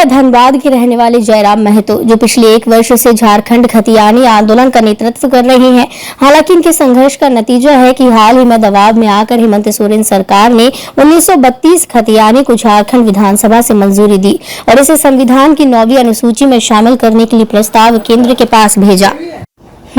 धनबाद के रहने वाले जयराम महतो, जो पिछले 1 वर्ष से झारखंड खतियानी आंदोलन का नेतृत्व कर रही हैं। हालांकि इनके संघर्ष का नतीजा है कि हाल ही में दबाव में आकर हेमंत सोरेन सरकार ने 1932 खतियानी को झारखंड विधानसभा से मंजूरी दी और इसे संविधान की 9वीं अनुसूची में शामिल करने के लिए प्रस्ताव केंद्र के पास भेजा,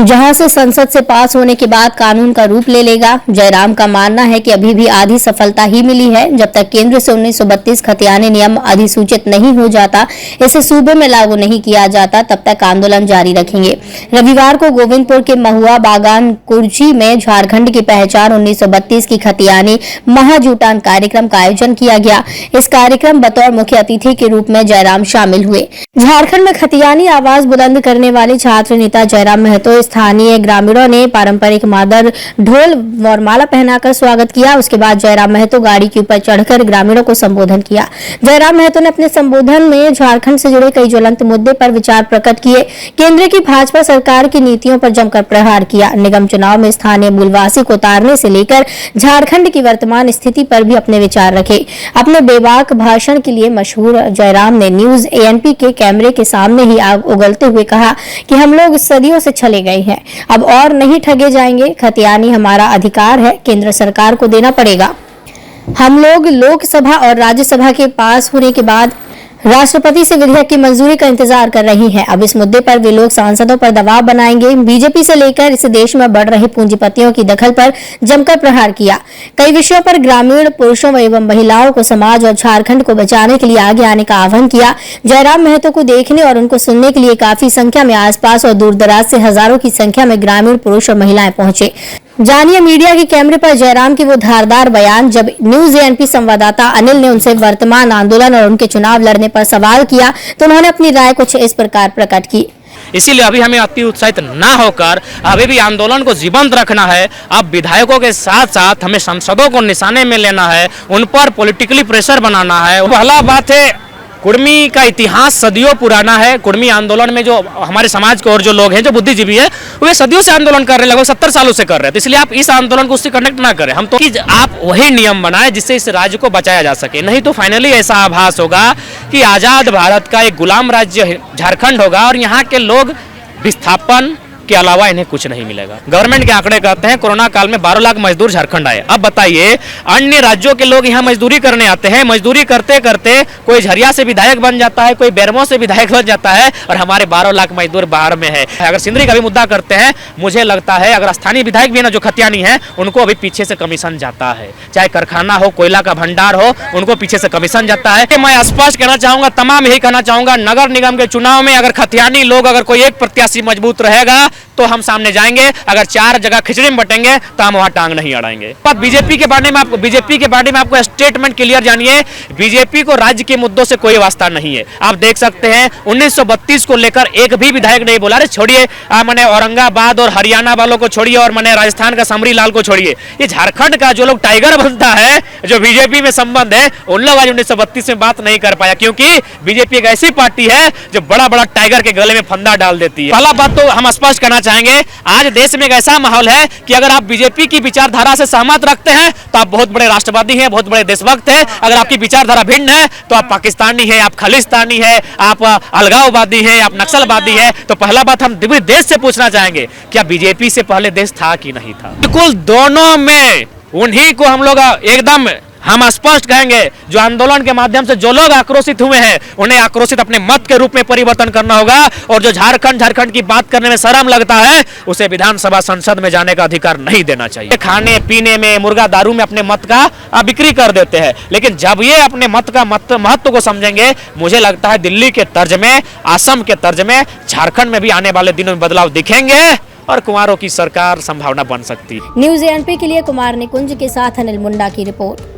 जहां से संसद से पास होने के बाद कानून का रूप ले लेगा। जयराम का मानना है कि अभी भी आधी सफलता ही मिली है। जब तक केंद्र से 1932 खतियानी नियम अधिसूचित नहीं हो जाता, इसे सूबे में लागू नहीं किया जाता, तब तक आंदोलन जारी रखेंगे। रविवार को गोविंदपुर के महुआ बागान कुर्ची में झारखंड की पहचान 1932 की खतियानी महाजूटान कार्यक्रम का आयोजन किया गया। इस कार्यक्रम बतौर मुख्य अतिथि के रूप में जयराम शामिल हुए। झारखंड में खतियानी आवाज बुलंद करने वाले छात्र नेता जयराम महतो स्थानीय ग्रामीणों ने पारंपरिक मादर ढोल और माला पहनाकर स्वागत किया। उसके बाद जयराम महतो गाड़ी के ऊपर चढ़कर ग्रामीणों को संबोधन किया। जयराम महतो ने अपने संबोधन में झारखंड से जुड़े कई ज्वलंत मुद्दे पर विचार प्रकट किए। केंद्र की भाजपा सरकार की नीतियों पर जमकर प्रहार किया। निगम चुनाव में स्थानीय मूलवासी को उतारने से लेकर झारखंड की वर्तमान स्थिति पर भी अपने विचार रखे। अपने बेबाक भाषण के लिए मशहूर जयराम ने न्यूज ANP के कैमरे के सामने ही आग उगलते हुए कहा कि हम लोग सदियों से चले गए हैं, अब और नहीं ठगे जाएंगे। खतियानी हमारा अधिकार है, केंद्र सरकार को देना पड़ेगा। हम लोग लोकसभा और राज्यसभा के पास होने के बाद राष्ट्रपति से विधेयक की मंजूरी का इंतजार कर रही हैं। अब इस मुद्दे पर वे लोग सांसदों पर दबाव बनाएंगे। बीजेपी से लेकर इस देश में बढ़ रहे पूंजीपतियों की दखल पर जमकर प्रहार किया। कई विषयों पर ग्रामीण पुरुषों एवं महिलाओं को समाज और झारखंड को बचाने के लिए आगे आने का आह्वान किया। जयराम महतो को देखने और उनको सुनने के लिए काफी संख्या में आसपास और दूरदराज से हजारों की संख्या में ग्रामीण पुरुष और महिलाएं पहुंचे। जानिए मीडिया के कैमरे पर जयराम की वो धारदार बयान, जब न्यूज ANP संवाददाता अनिल ने उनसे वर्तमान आंदोलन और उनके चुनाव लड़ने पर सवाल किया तो उन्होंने अपनी राय कुछ इस प्रकार प्रकट की। इसीलिए अभी हमें अति उत्साहित ना होकर अभी भी आंदोलन को जीवंत रखना है। अब विधायकों के साथ साथ हमें सांसदों को निशाने में लेना है, उन पर पॉलिटिकली प्रेशर बनाना है। पहला बात है, कुर्मी का इतिहास सदियों पुराना है। कुर्मी आंदोलन में जो हमारे समाज के और जो लोग हैं, जो बुद्धिजीवी हैं, वे सदियों से आंदोलन कर रहे हैं, लगभग 70 सालों से कर रहे हैं। तो इसलिए आप इस आंदोलन को उससे कनेक्ट ना करें। हम तो कि आप वही नियम बनाएं जिससे इस राज्य को बचाया जा सके, नहीं तो फाइनली ऐसा आभास होगा कि आजाद भारत का एक गुलाम राज्य झारखंड होगा और यहाँ के लोग विस्थापन के अलावा इन्हें कुछ नहीं मिलेगा। गवर्नमेंट के आंकड़े कहते हैं कोरोना काल में 12 लाख मजदूर झारखंड आए। अब बताइए, अन्य राज्यों के लोग यहाँ मजदूरी करने आते हैं, मजदूरी करते करते कोई झरिया से विधायक बन जाता है, कोई बेरमो से विधायक बन जाता है और हमारे 12 लाख मजदूर बाहर में है। अगर सिंदरी का भी मुद्दा करते हैं, मुझे लगता है अगर स्थानीय विधायक भी ना जो खतियानी है, उनको अभी पीछे से कमीशन जाता है। चाहे कारखाना हो, कोयला का भंडार हो, उनको पीछे से कमीशन जाता है। मैं स्पष्ट कहना चाहूंगा, तमाम यही कहना चाहूंगा, नगर निगम के चुनाव में अगर खतियानी लोग, अगर कोई एक प्रत्याशी मजबूत रहेगा तो हम सामने जाएंगे। अगर 4 जगह खिचड़ी में बटेंगे तो हम वहां टांग नहीं अड़ाएंगे। बीजेपी के बारे में आपको स्टेटमेंट क्लियर जानिए। बीजेपी को राज्य के मुद्दों से कोई वास्ता नहीं है। आप देख सकते हैं 1932 को लेकर एक भी विधायक नहीं बोला। अरे छोड़िए, मैंने औरंगाबाद और हरियाणा वालों को छोड़िए और मैंने राजस्थान का समरी लाल को छोड़िए, ये झारखंड का जो लोग टाइगर बनता है, जो बीजेपी में संबंध है, उन लोग आज 1932 में बात नहीं कर पाया, क्योंकि बीजेपी एक ऐसी पार्टी है जो बड़ा बड़ा टाइगर के गले में फंदा डाल देती है। पहला बात तो हम स्पष्ट करना चाहेंगे, आज देश में एक ऐसा माहौल है कि अगर आप बीजेपी की विचारधारा से सहमत रखते हैं तो आप बहुत बड़े राष्ट्रवादी हैं, बहुत बड़े देशभक्त हैं। अगर आपकी विचारधारा भिन्न है तो आप पाकिस्तानी हैं, आप खालिस्तानी हैं, आप अलगाववादी हैं, आप नक्सलवादी हैं। तो पहला बात हम देश से पूछना चाहेंगे, क्या बीजेपी से पहले देश था कि नहीं था? बिल्कुल दोनों में उन्हीं को हम लोग एकदम हम स्पष्ट कहेंगे, जो आंदोलन के माध्यम से जो लोग आक्रोशित हुए हैं, उन्हें आक्रोशित अपने मत के रूप में परिवर्तन करना होगा। और जो झारखंड की बात करने में शर्म लगता है, उसे विधानसभा संसद में जाने का अधिकार नहीं देना चाहिए। खाने पीने में, मुर्गा दारू में अपने मत का बिक्री कर देते हैं, लेकिन जब ये अपने मत का महत्व को समझेंगे, मुझे लगता है दिल्ली के तर्ज में, असम के तर्ज में झारखंड में भी आने वाले दिनों में बदलाव दिखेंगे और कुमारों की सरकार संभावना बन सकती है। न्यूज ANP के लिए कुमार निकुंज के साथ अनिल मुंडा की रिपोर्ट।